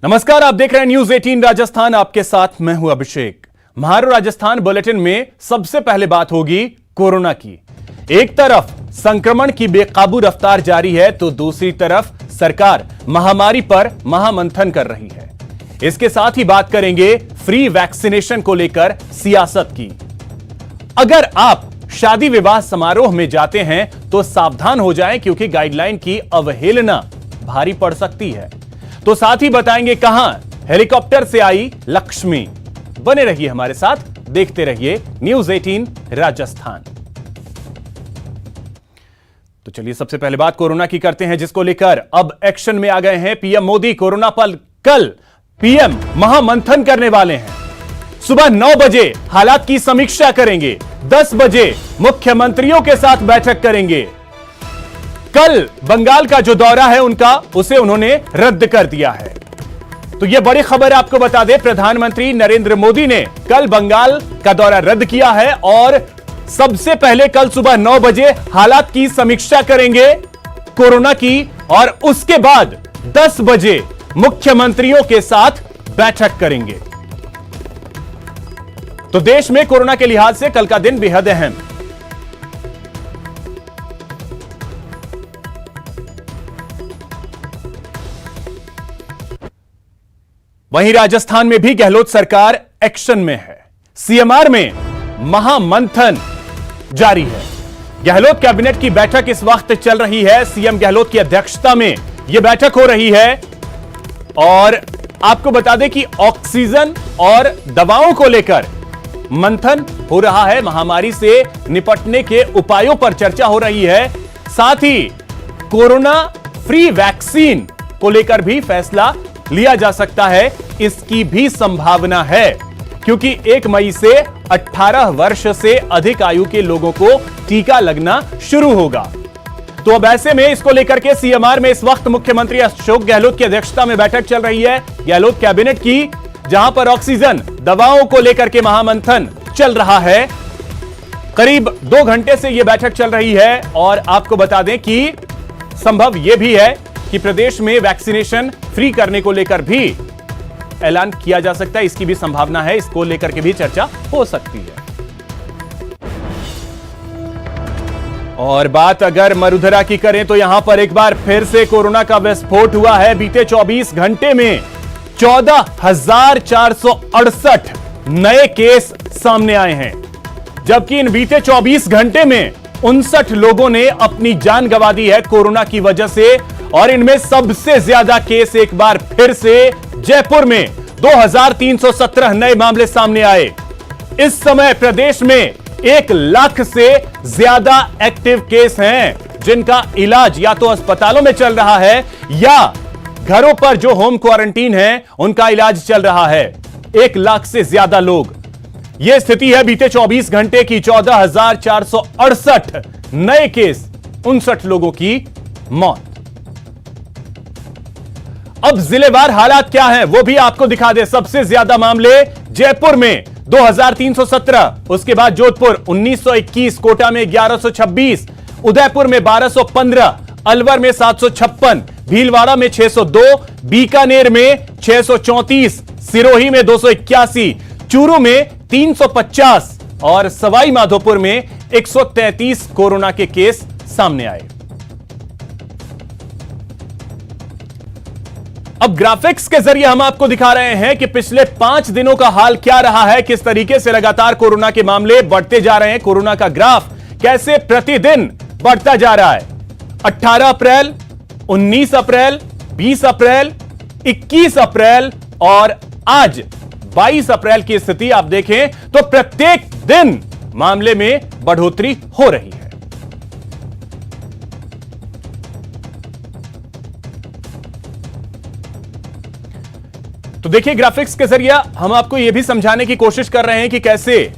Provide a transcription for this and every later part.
नमस्कार, आप देख रहे हैं न्यूज 18 राजस्थान। आपके साथ मैं हूं अभिषेक। म्हारो राजस्थान बुलेटिन में सबसे पहले बात होगी कोरोना की। एक तरफ संक्रमण की बेकाबू रफ्तार जारी है तो दूसरी तरफ सरकार महामारी पर महामंथन कर रही है। इसके साथ ही बात करेंगे फ्री वैक्सीनेशन को लेकर सियासत की। अगर आप शादी विवाह समारोह में जाते हैं तो सावधान हो जाएं, क्योंकि गाइडलाइन की अवहेलना भारी पड़ सकती है। तो साथ ही बताएंगे कहां हेलीकॉप्टर से आई लक्ष्मी। बने रहिए हमारे साथ, देखते रहिए न्यूज 18 राजस्थान। तो चलिए सबसे पहले बात कोरोना की करते हैं, जिसको लेकर अब एक्शन में आ गए हैं पीएम मोदी। कोरोना पर कल पीएम महामंथन करने वाले हैं। सुबह 9 बजे हालात की समीक्षा करेंगे, 10 बजे मुख्यमंत्रियों के साथ बैठक करेंगे। कल बंगाल का जो दौरा है उनका, उसे उन्होंने रद्द कर दिया है। तो यह बड़ी खबर आपको बता दें, प्रधानमंत्री नरेंद्र मोदी ने कल बंगाल का दौरा रद्द किया है और सबसे पहले कल सुबह 9 बजे हालात की समीक्षा करेंगे कोरोना की, और उसके बाद 10 बजे मुख्यमंत्रियों के साथ बैठक करेंगे। तो देश में कोरोना के लिहाज से कल का दिन बेहद अहम। वहीं राजस्थान में भी गहलोत सरकार एक्शन में है। सीएमआर में महामंथन जारी है। गहलोत कैबिनेट की बैठक इस वक्त चल रही है। सीएम गहलोत की अध्यक्षता में यह बैठक हो रही है और आपको बता दें कि ऑक्सीजन और दवाओं को लेकर मंथन हो रहा है। महामारी से निपटने के उपायों पर चर्चा हो रही है। साथ ही कोरोना फ्री वैक्सीन को लेकर भी फैसला लिया जा सकता है, इसकी भी संभावना है, क्योंकि 1 मई से 18 वर्ष से अधिक आयु के लोगों को टीका लगना शुरू होगा। तो अब ऐसे में इसको लेकर के सीएमआर में इस वक्त मुख्यमंत्री अशोक गहलोत की अध्यक्षता में बैठक चल रही है गहलोत कैबिनेट की, जहां पर ऑक्सीजन दवाओं को लेकर के महामंथन चल रहा है। करीब 2 घंटे से यह बैठक चल रही है और आपको बता दें कि संभव यह भी है कि प्रदेश में वैक्सीनेशन फ्री करने को लेकर भी ऐलान किया जा सकता है, इसकी भी संभावना है। इसको लेकर के भी चर्चा हो सकती है। और बात अगर मरुधरा की करें तो यहां पर एक बार फिर से कोरोना का विस्फोट हुआ है। बीते 24 घंटे में 14,468 नए केस सामने आए हैं, जबकि इन बीते 24 घंटे में 59 लोगों ने अपनी जान गंवा दी है कोरोना की वजह से। और इनमें सबसे ज्यादा केस एक बार फिर से जयपुर में 2317 नए मामले सामने आए। इस समय प्रदेश में 1 लाख से ज्यादा एक्टिव केस हैं, जिनका इलाज या तो अस्पतालों में चल रहा है या घरों पर जो होम क्वारंटीन है उनका इलाज चल रहा है। 1 लाख से ज्यादा लोग। यह स्थिति है बीते 24 घंटे की। 14,468 नए केस, 59 लोगों की मौत। अब जिलेवार हालात क्या हैं वो भी आपको दिखा दे। सबसे ज्यादा मामले जयपुर में 2317, उसके बाद जोधपुर 1921, कोटा में 1126, उदयपुर में 1215, अलवर में 756, भीलवाड़ा में 602, बीकानेर में 634, सिरोही में 281, चूरू में 350 और सवाई माधोपुर में 133 कोरोना के केस सामने आए। अब ग्राफिक्स के जरिए हम आपको दिखा रहे हैं कि पिछले 5 दिनों का हाल क्या रहा है, किस तरीके से लगातार कोरोना के मामले बढ़ते जा रहे हैं। कोरोना का ग्राफ कैसे प्रतिदिन बढ़ता जा रहा है। 18 अप्रैल, 19 अप्रैल, 20 अप्रैल, 21 अप्रैल और आज 22 अप्रैल की स्थिति आप देखें तो प्रत्येक दिन मामले में बढ़ोतरी हो रही है। तो देखिए, ग्राफिक्स के जरिए हम आपको यह भी समझाने की कोशिश कर रहे हैं कि कैसे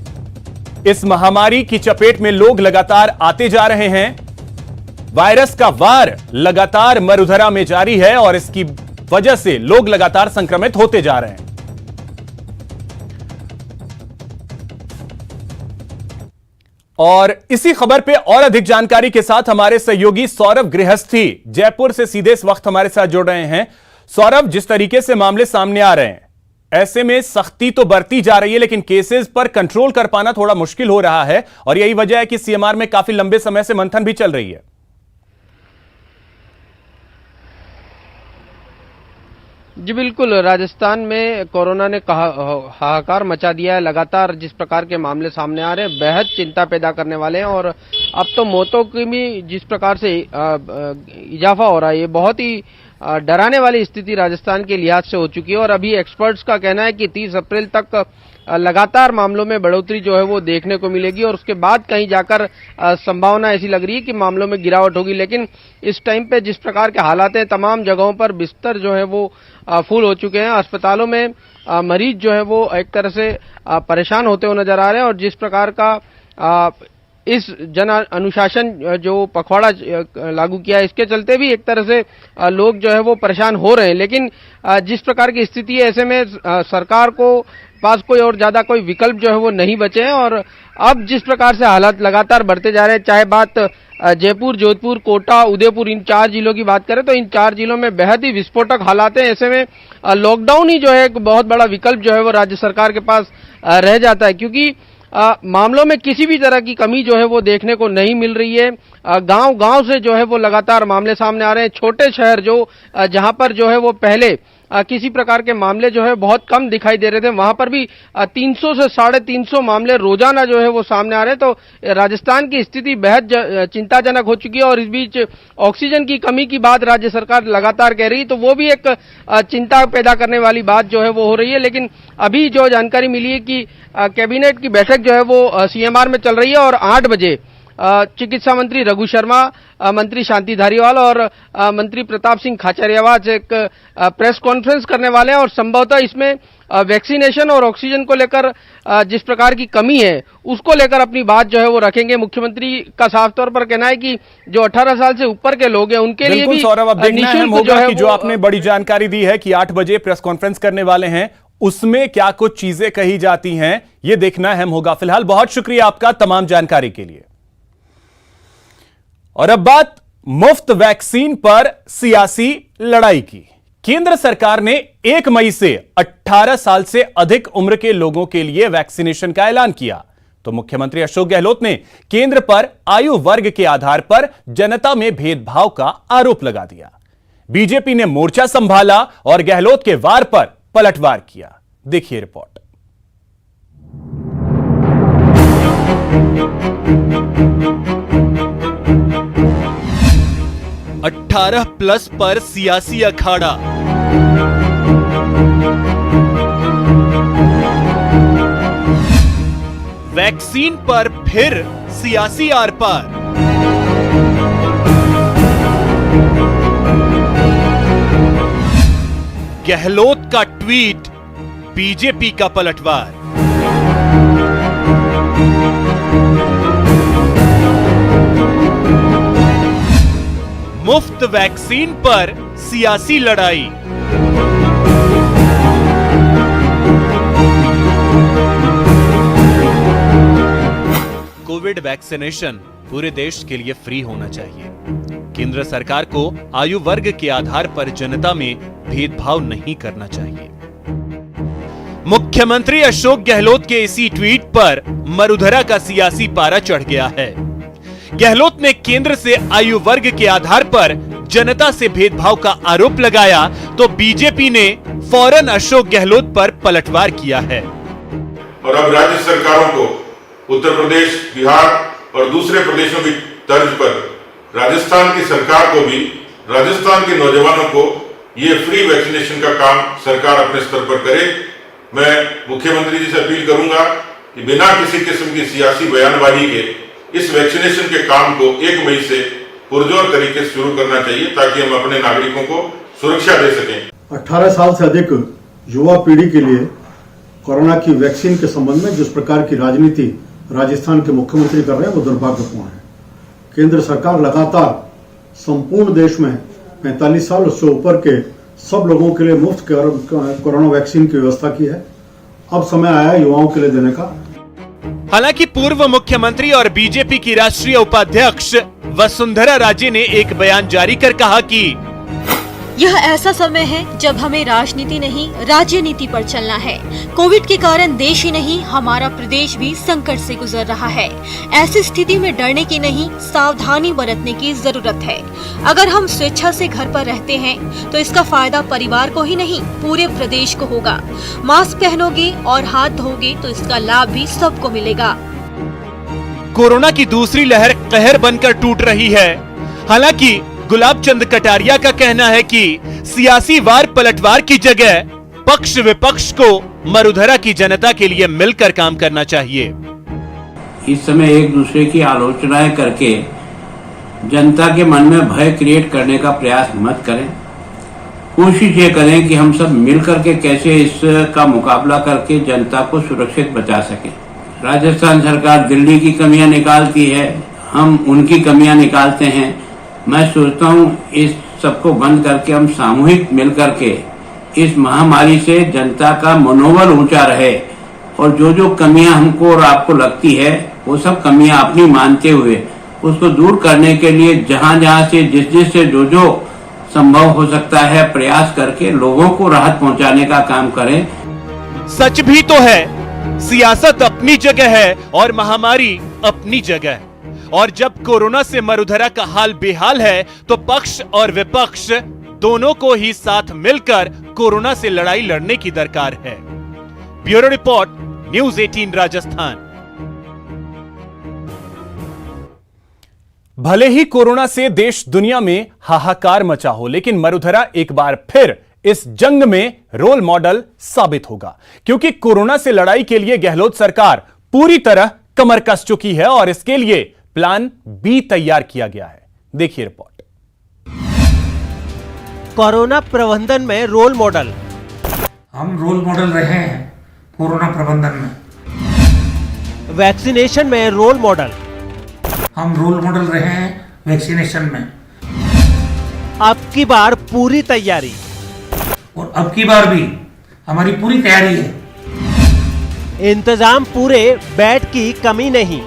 इस महामारी की चपेट में लोग लगातार आते जा रहे हैं। वायरस का वार लगातार मरुधरा में जारी है और इसकी वजह से लोग लगातार संक्रमित होते जा रहे हैं। और इसी खबर पे और अधिक जानकारी के साथ हमारे सहयोगी सौरभ गृहस्थी जयपुर से सीधे इस वक्त हमारे साथ जुड़ रहे हैं। सौरभ, जिस तरीके से मामले सामने आ रहे हैं, ऐसे में सख्ती तो बरती जा रही है, लेकिन केसेस पर कंट्रोल कर पाना थोड़ा मुश्किल हो रहा है और यही वजह है कि सीएमआर में काफी लंबे समय से मंथन भी चल रही है। जी बिल्कुल, राजस्थान में कोरोना ने हाहाकार मचा दिया है। लगातार जिस प्रकार के मामले सामने आ रहे हैं बेहद चिंता पैदा करने वाले हैं और अब तो मौतों की भी जिस प्रकार से इजाफा हो रहा है, ये बहुत ही डराने वाली स्थिति राजस्थान के लिहाज से हो चुकी है। और अभी एक्सपर्ट्स का कहना है कि 30 अप्रैल तक लगातार मामलों में बढ़ोतरी जो है वो देखने को मिलेगी और उसके बाद कहीं जाकर संभावना ऐसी लग रही है कि मामलों में गिरावट होगी। लेकिन इस टाइम पे जिस प्रकार के हालात हैं, तमाम जगहों पर बिस्तर जो है वो फुल हो चुके हैं। अस्पतालों में मरीज जो है वो एक तरह से परेशान होते हुए नजर आ रहे हैं और जिस प्रकार का इस जन अनुशासन जो पखवाड़ा लागू किया है, इसके चलते भी एक तरह से लोग जो है वो परेशान हो रहे हैं। लेकिन जिस प्रकार की स्थिति है, ऐसे में सरकार को पास कोई और ज्यादा कोई विकल्प जो है वो नहीं बचे हैं और अब जिस प्रकार से हालात लगातार बढ़ते जा रहे हैं, चाहे बात जयपुर, जोधपुर, कोटा, उदयपुर, इन 4 जिलों की बात करें तो इन 4 जिलों में बेहद ही विस्फोटक हालात हैं। ऐसे में लॉकडाउन ही जो है एक बहुत बड़ा विकल्प जो है वो राज्य सरकार के पास रह जाता है, क्योंकि मामलों में किसी भी तरह की कमी जो है वो देखने को नहीं मिल रही है। गांव-गांव से जो है वो लगातार मामले सामने आ रहे हैं। छोटे शहर जो जहां पर जो है वो पहले किसी प्रकार के मामले जो है बहुत कम दिखाई दे रहे थे, वहां पर भी 300 से 350 मामले रोजाना जो है वो सामने आ रहे हैं। तो राजस्थान की स्थिति बेहद चिंताजनक हो चुकी है और इस बीच ऑक्सीजन की कमी की बात राज्य सरकार लगातार कह रही है, तो वो भी एक चिंता पैदा करने वाली बात जो है वो हो रही है। लेकिन अभी जो जानकारी मिली है कि कैबिनेट की बैठक जो है वो सीएमआर में चल रही है और 8 बजे चिकित्सा मंत्री रघु शर्मा, मंत्री शांति धारीवाल और मंत्री प्रताप सिंह खाचरियावास एक प्रेस कॉन्फ्रेंस करने वाले हैं और संभवतः इसमें वैक्सीनेशन और ऑक्सीजन को लेकर जिस प्रकार की कमी है उसको लेकर अपनी बात जो है वो रखेंगे। मुख्यमंत्री का साफ तौर पर कहना है कि जो 18 साल से ऊपर के लोग हैं उनके लिए भी सौरभ, अब देखना अहम होगा कि जो आपने बड़ी जानकारी दी है कि 8 बजे प्रेस कॉन्फ्रेंस करने वाले हैं, उसमें क्या कुछ चीजें कही जाती हैं, ये देखना अहम होगा। फिलहाल बहुत शुक्रिया आपका तमाम जानकारी के लिए। और अब बात मुफ्त वैक्सीन पर सियासी लड़ाई की। केंद्र सरकार ने 1 मई से 18 साल से अधिक उम्र के लोगों के लिए वैक्सीनेशन का ऐलान किया, तो मुख्यमंत्री अशोक गहलोत ने केंद्र पर आयु वर्ग के आधार पर जनता में भेदभाव का आरोप लगा दिया। बीजेपी ने मोर्चा संभाला और गहलोत के वार पर पलटवार किया। देखिए रिपोर्ट। 18+ पर सियासी अखाड़ा। वैक्सीन पर फिर सियासी आर पार। गहलोत का ट्वीट, बीजेपी का पलटवार। मुफ्त वैक्सीन पर सियासी लड़ाई। कोविड वैक्सीनेशन पूरे देश के लिए फ्री होना चाहिए। केंद्र सरकार को आयु वर्ग के आधार पर जनता में भेदभाव नहीं करना चाहिए। मुख्यमंत्री अशोक गहलोत के इसी ट्वीट पर मरुधरा का सियासी पारा चढ़ गया है। गहलोत ने केंद्र से आयु वर्ग के आधार पर जनता से भेदभाव का आरोप लगाया, तो बीजेपी ने फौरन अशोक गहलोत पर पलटवार किया है। और अब राज्य सरकारों को उत्तर प्रदेश, बिहार और दूसरे प्रदेशों की तर्ज पर राजस्थान की सरकार को भी राजस्थान के नौजवानों को ये फ्री वैक्सीनेशन का काम सरकार अपने स्तर पर करे। मैं मुख्यमंत्री जी से अपील करूंगा कि बिना किसी किस्म की सियासी बयानबाजी के इस वैक्सीनेशन के काम को 1 मई से पुरजोर तरीके से शुरू करना चाहिए, ताकि हम अपने नागरिकों को सुरक्षा दे सकें। 18 साल से अधिक युवा पीढ़ी के लिए कोरोना की वैक्सीन के संबंध में जिस प्रकार की राजनीति राजस्थान के मुख्यमंत्री कर रहे हैं वो दुर्भाग्यपूर्ण है। केंद्र सरकार लगातार संपूर्ण देश में 45 साल उससे ऊपर के सब लोगों के लिए मुफ्त कोरोना वैक्सीन की व्यवस्था की है। अब समय आया है युवाओं के लिए देने का। हालांकि पूर्व मुख्यमंत्री और बीजेपी की राष्ट्रीय उपाध्यक्ष वसुंधरा राजे ने एक बयान जारी कर कहा कि यह ऐसा समय है जब हमें राजनीति नहीं, राज्य नीति पर चलना है। कोविड के कारण देश ही नहीं, हमारा प्रदेश भी संकट से गुजर रहा है। ऐसी स्थिति में डरने की नहीं, सावधानी बरतने की जरूरत है। अगर हम स्वेच्छा से घर पर रहते हैं तो इसका फायदा परिवार को ही नहीं, पूरे प्रदेश को होगा। मास्क पहनोगे और हाथ धोगे तो इसका लाभ भी सबको मिलेगा। कोरोना की दूसरी लहर कहर बनकर टूट रही है। हालांकि गुलाब चंद कटारिया का कहना है कि सियासी वार पलटवार की जगह पक्ष विपक्ष को मरुधरा की जनता के लिए मिलकर काम करना चाहिए। इस समय एक दूसरे की आलोचनाएं करके जनता के मन में भय क्रिएट करने का प्रयास मत करें। कोशिश ये करें कि हम सब मिलकर के कैसे इसका मुकाबला करके जनता को सुरक्षित बचा सकें। राजस्थान सरकार दिल्ली की कमियां निकालती है, हम उनकी कमियां निकालते हैं। मैं सोचता हूं इस सबको बंद करके हम सामूहिक मिलकर के इस महामारी से जनता का मनोबल ऊंचा रहे और जो जो कमियां हमको और आपको लगती है वो सब कमियां अपनी मानते हुए उसको दूर करने के लिए जहां जहां से जिस से जो संभव हो सकता है प्रयास करके लोगों को राहत पहुंचाने का काम करें। सच भी तो है, सियासत अपनी जगह है और महामारी अपनी जगह है। और जब कोरोना से मरुधरा का हाल बेहाल है तो पक्ष और विपक्ष दोनों को ही साथ मिलकर कोरोना से लड़ाई लड़ने की दरकार है। Bureau report, news 18 Rajasthan. भले ही कोरोना से देश दुनिया में हाहाकार मचा हो, लेकिन मरुधरा एक बार फिर इस जंग में रोल मॉडल साबित होगा, क्योंकि कोरोना से लड़ाई के लिए गहलोत सरकार पूरी तरह कमर कस चुकी है और इसके लिए प्लान बी तैयार किया गया है। देखिए रिपोर्ट। कोरोना प्रबंधन में रोल मॉडल। हम रोल मॉडल रहे हैं कोरोना प्रबंधन में। वैक्सीनेशन में रोल मॉडल। हम रोल मॉडल रहे हैं वैक्सीनेशन में। अब की बार पूरी तैयारी। और अब की बार भी हमारी पूरी तैयारी है। इंतजाम पूरे, बेड की कमी नहीं।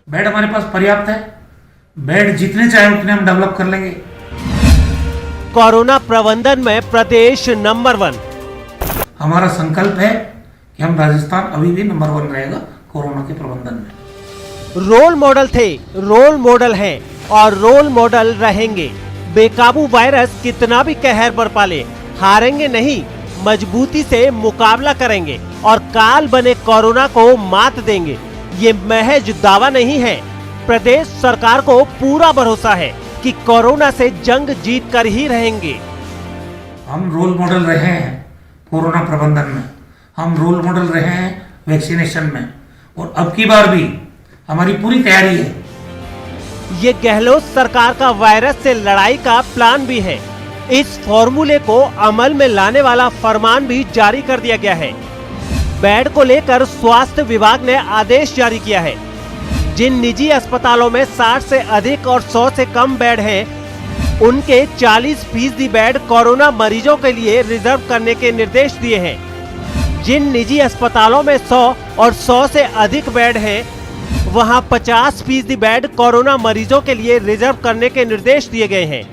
बेड हमारे पास पर्याप्त है। बेड जितने चाहे उतने हम डेवलप कर लेंगे। कोरोना प्रबंधन में प्रदेश नंबर 1। हमारा संकल्प है कि हम राजस्थान अभी भी नंबर 1 रहेगा कोरोना के प्रबंधन में। रोल मॉडल थे, रोल मॉडल हैं और रोल मॉडल रहेंगे। बेकाबू वायरस कितना भी कहर बरपा ले, हारेंगे नहीं, मजबूती से मुकाबला करेंगे और काल बने कोरोना को मात देंगे। ये महज दावा नहीं है, प्रदेश सरकार को पूरा भरोसा है कि कोरोना से जंग जीत कर ही रहेंगे। हम रोल मॉडल रहे हैं कोरोना प्रबंधन में। हम रोल मॉडल रहे हैं वैक्सीनेशन में। और अब की बार भी हमारी पूरी तैयारी है। ये गहलोत सरकार का वायरस से लड़ाई का प्लान भी है। इस फॉर्मूले को अमल में लाने वाला फरमान भी जारी कर दिया गया है। बेड को लेकर स्वास्थ्य विभाग ने आदेश जारी किया है। जिन निजी अस्पतालों में 60 से अधिक और 100 से कम बेड हैं, उनके 40% बेड कोरोना मरीजों के लिए रिजर्व करने के निर्देश दिए हैं। जिन निजी अस्पतालों में 100 और 100 से अधिक बेड हैं, वहां 50% बेड कोरोना मरीजों के लिए रिजर्व करने के निर्देश दिए गए हैं।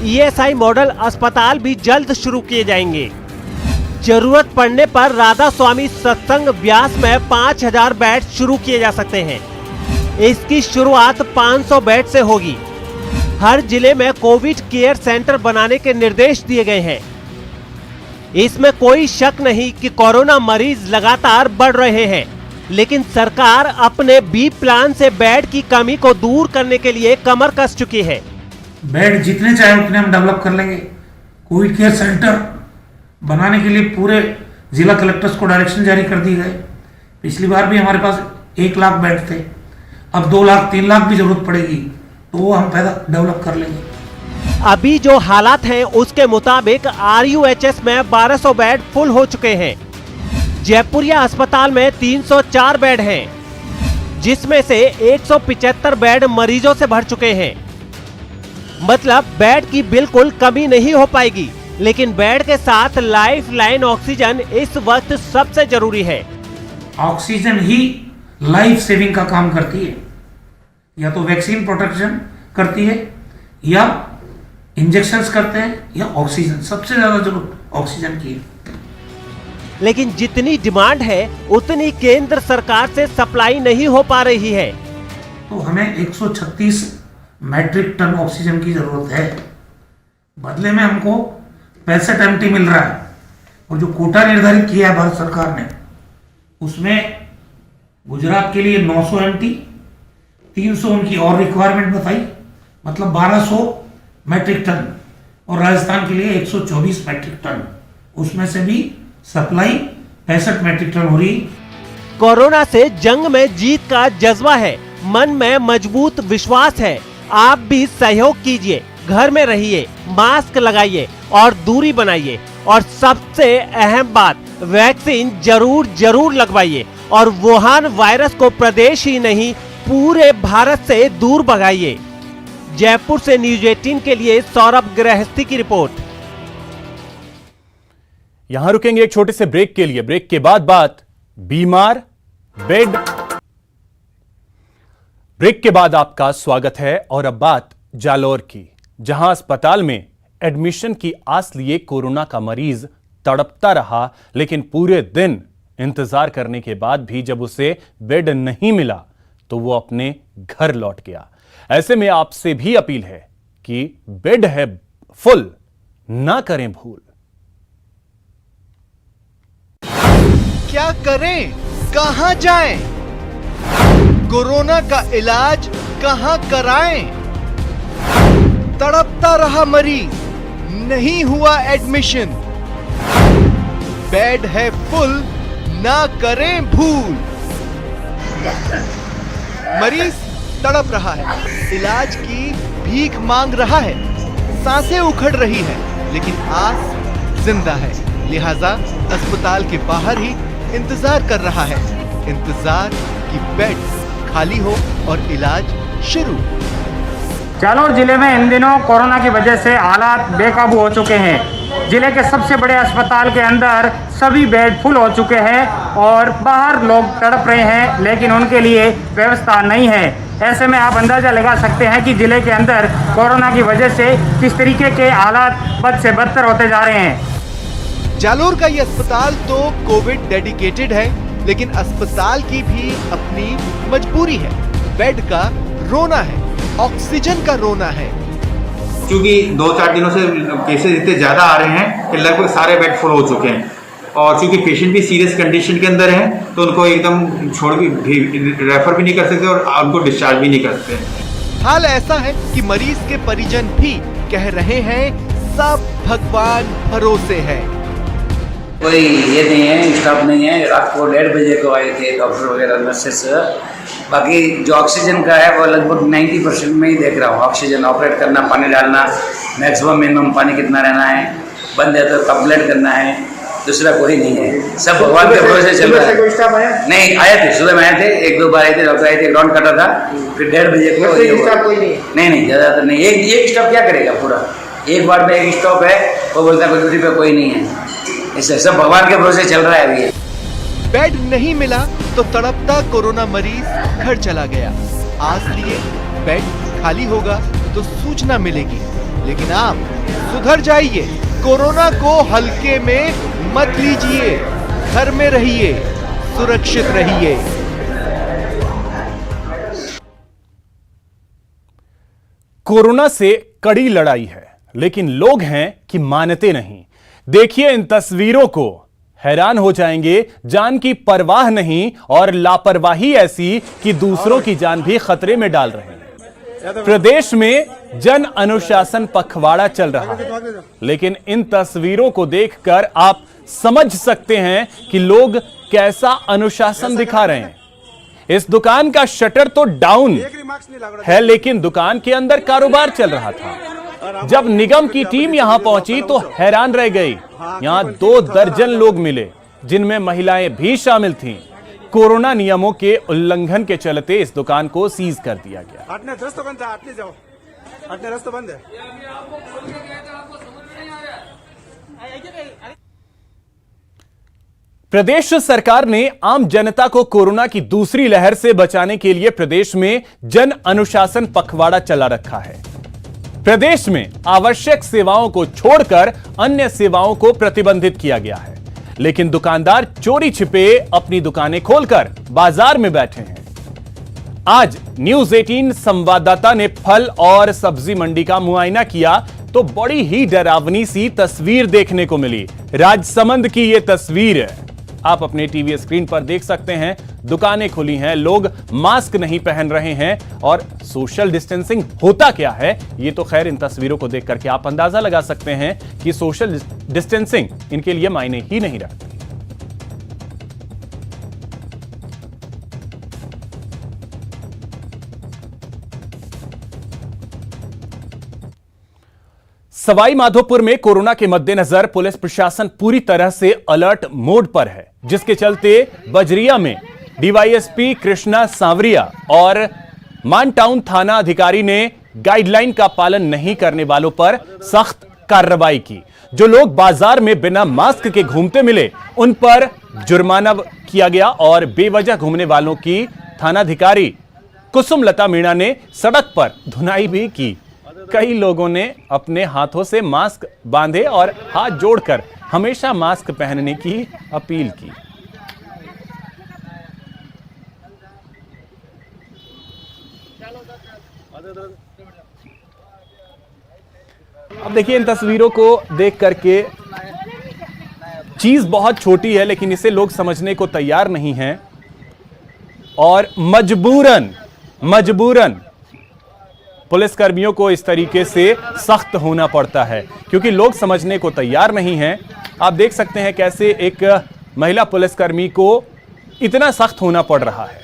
ESI मॉडल अस्पताल भी जल्द शुरू किए जाएंगे। जरूरत पड़ने पर राधा स्वामी सत्संग ब्यास में 5000 बेड शुरू किए जा सकते हैं। इसकी शुरुआत 500 बेड से होगी। हर जिले में कोविड केयर सेंटर बनाने के निर्देश दिए गए हैं। इसमें कोई शक नहीं कि कोरोना मरीज लगातार बढ़ रहे हैं, लेकिन सरकार अपने बी प्लान से बेड की कमी को दूर करने के लिए कमर कस चुकी है। बेड जितने चाहे उतने हम डेवलप कर लेंगे। कोविड केयर सेंटर बनाने के लिए पूरे जिला कलेक्टर्स को डायरेक्शन जारी कर दी गए। पिछली बार भी हमारे पास 1 लाख बेड थे। अब 2 लाख 3 लाख भी जरूरत पड़ेगी तो वो हम पैदा डेवलप कर लेंगे। अभी जो हालात हैं उसके मुताबिक RUHS में 1200 बेड फुल हो चुके हैं। जयपुरिया अस्पताल में 304 बेड हैं, जिसमें से 175 बेड मरीजों से भर चुके हैं। मतलब बेड की बिल्कुल कमी नहीं हो पाएगी, लेकिन बेड के साथ लाइफ लाइन ऑक्सीजन इस वक्त सबसे जरूरी है। ऑक्सीजन ही लाइफ सेविंग का काम करती है। या तो वैक्सीन प्रोटेक्शन करती है या इंजेक्शंस करते हैं या ऑक्सीजन, सबसे ज्यादा जरूरत ऑक्सीजन की है। लेकिन जितनी डिमांड है उतनी केंद्र सरकार से सप्लाई नहीं हो पा रही है। तो हमें 136 मैट्रिक टन ऑक्सीजन की जरूरत है, बदले में हमको 65 MT मिल रहा है। और जो कोटा निर्धारित किया है भारत सरकार ने, उसमें गुजरात के लिए 900 MT, 300 उनकी और रिक्वायरमेंट बताई, मतलब 1200 मैट्रिक टन, और राजस्थान के लिए 124 मैट्रिक टन, उसमें से भी सप्लाई 65 मैट्रिक टन हो रही। कोरोना से जंग में जीत का जज्बा है, मन में मजबूत विश्वास है। आप भी सहयोग कीजिए, घर में रहिए, मास्क लगाइए और दूरी बनाइए, और सबसे अहम बात, वैक्सीन जरूर लगवाइए और वुहान वायरस को प्रदेश ही नहीं पूरे भारत से दूर भगाइए। जयपुर से न्यूज 18 के लिए सौरभ गृहस्थी की रिपोर्ट। यहां रुकेंगे एक छोटे से ब्रेक के लिए। ब्रेक के बाद बात बीमार बेड। ब्रेक के बाद आपका स्वागत है और अब बात जालौर की, जहां अस्पताल में एडमिशन की आस लिए कोरोना का मरीज तड़पता रहा, लेकिन पूरे दिन इंतजार करने के बाद भी जब उसे बेड नहीं मिला तो वो अपने घर लौट गया। ऐसे में आपसे भी अपील है कि बेड है फुल, ना करें भूल। क्या करें, कहां जाएं? कोरोना का इलाज कहां कराएं? तड़पता रहा मरीज, नहीं हुआ एडमिशन। बेड है फुल, ना करें भूल। मरीज तड़प रहा है, इलाज की भीख मांग रहा है, सांसें उखड़ रही है, लेकिन आस जिंदा है, लिहाजा अस्पताल के बाहर ही इंतजार कर रहा है। इंतजार कि बेड खाली हो और इलाज शुरू। जालौर जिले में इन दिनों कोरोना की वजह से हालात बेकाबू हो चुके हैं। जिले के सबसे बड़े अस्पताल के अंदर सभी बेड फुल हो चुके हैं और बाहर लोग तड़प रहे हैं, लेकिन उनके लिए व्यवस्था नहीं है। ऐसे में आप अंदाजा लगा सकते हैं कि जिले के अंदर कोरोना की वजह से किस तरीके के हालात बद से बदतर होते जा रहे हैं। जालौर का ये अस्पताल तो कोविड डेडिकेटेड है, लेकिन अस्पताल की भी अपनी मजबूरी है। बेड का रोना है, ऑक्सीजन का रोना है। क्योंकि 2-4 दिनों से केसेस इतने ज्यादा आ रहे हैं कि लगभग सारे बेड फुल हो चुके हैं, और क्योंकि पेशेंट भी सीरियस कंडीशन के अंदर है तो उनको एकदम छोड़ भी रेफर भी नहीं कर सकते और उनको डिस्चार्ज भी नहीं कर सकते। हाल ऐसा है कि मरीज के परिजन भी कह रहे हैं सब भगवान भरोसे है। कोई ये नहीं है, स्टाफ नहीं है। रात को 1:30 बजे को आए थे डॉक्टर वगैरह, नर्सेस। बाकी जो ऑक्सीजन का है वो लगभग 90% में ही देख रहा हूँ। ऑक्सीजन ऑपरेट करना, पानी डालना, मैक्सिमम मिनिमम पानी कितना रहना है, बंद है तो कंप्लेंट करना है, दूसरा कोई नहीं है। सब भगवान के भरोसे चल रहा है। नहीं आए थे, सुबह में आए थे, 1-2 बार आए थे, डॉक्टर आए थे, राउंड कटा था, फिर 1:30 बजे को नहीं ज़्यादातर नहीं। एक स्टॉप क्या करेगा पूरा, एक बार में एक स्टॉप है, वो बोलता है कोई ड्यूटी पे कोई नहीं है। इससे सब भगवान के भरोसे चल रहा है अभी। बेड नहीं मिला तो तड़पता कोरोना मरीज घर चला गया। आस लिए बेड खाली होगा तो सूचना मिलेगी, लेकिन आप सुधर जाइए, कोरोना को हल्के में मत लीजिए, घर में रहिए, सुरक्षित रहिए। कोरोना से कड़ी लड़ाई है, लेकिन लोग हैं कि मानते नहीं। देखिए इन तस्वीरों को, हैरान हो जाएंगे। जान की परवाह नहीं और लापरवाही ऐसी कि दूसरों की जान भी खतरे में डाल रहे हैं। प्रदेश में जन अनुशासन पखवाड़ा चल रहा है, लेकिन इन तस्वीरों को देखकर आप समझ सकते हैं कि लोग कैसा अनुशासन दिखा रहे हैं। इस दुकान का शटर तो डाउन है, लेकिन दुकान के अंदर कारोबार चल रहा था। जब निगम की टीम यहां पहुंची तो हैरान रह गई। यहां 2 दर्जन लोग मिले, जिनमें महिलाएं भी शामिल थीं। कोरोना नियमों के उल्लंघन के चलते इस दुकान को सीज कर दिया गया। प्रदेश सरकार ने आम जनता को कोरोना की दूसरी लहर से बचाने के लिए प्रदेश में जन अनुशासन पखवाड़ा चला रखा है। प्रदेश में आवश्यक सेवाओं को छोड़कर अन्य सेवाओं को प्रतिबंधित किया गया है, लेकिन दुकानदार चोरी छिपे अपनी दुकानें खोलकर बाजार में बैठे हैं। आज न्यूज 18 संवाददाता ने फल और सब्जी मंडी का मुआयना किया तो बड़ी ही डरावनी सी तस्वीर देखने को मिली। राजसमंद की यह तस्वीर आप अपने टीवी स्क्रीन पर देख सकते हैं। दुकानें खुली हैं, लोग मास्क नहीं पहन रहे हैं और सोशल डिस्टेंसिंग होता क्या है ये तो खैर इन तस्वीरों को देख करके आप अंदाजा लगा सकते हैं कि सोशल डिस्टेंसिंग इनके लिए मायने ही नहीं रखती। सवाई माधोपुर में कोरोना के मद्देनजर पुलिस प्रशासन पूरी तरह से अलर्ट मोड पर है, जिसके चलते बजरिया में डीवाईएसपी कृष्णा सांवरिया और मानटाउन थाना अधिकारी ने गाइडलाइन का पालन नहीं करने वालों पर सख्त कार्रवाई की। जो लोग बाजार में बिना मास्क के घूमते मिले उन पर जुर्माना किया गया और बेवजह घूमने वालों की थानाधिकारी कुसुमलता मीणा ने सड़क पर धुनाई भी की। कई लोगों ने अपने हाथों से मास्क बांधे और हाथ जोड़कर हमेशा मास्क पहनने की अपील की। अब देखिए इन तस्वीरों को देख करके चीज बहुत छोटी है, लेकिन इसे लोग समझने को तैयार नहीं हैं और मजबूरन पुलिसकर्मियों को इस तरीके से सख्त होना पड़ता है क्योंकि लोग समझने को तैयार नहीं हैं। आप देख सकते हैं कैसे एक महिला पुलिसकर्मी को इतना सख्त होना पड़ रहा है।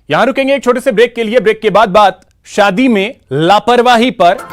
यहां रुकेंगे एक छोटे से ब्रेक के लिए। ब्रेक के बाद बात शादी में लापरवाही पर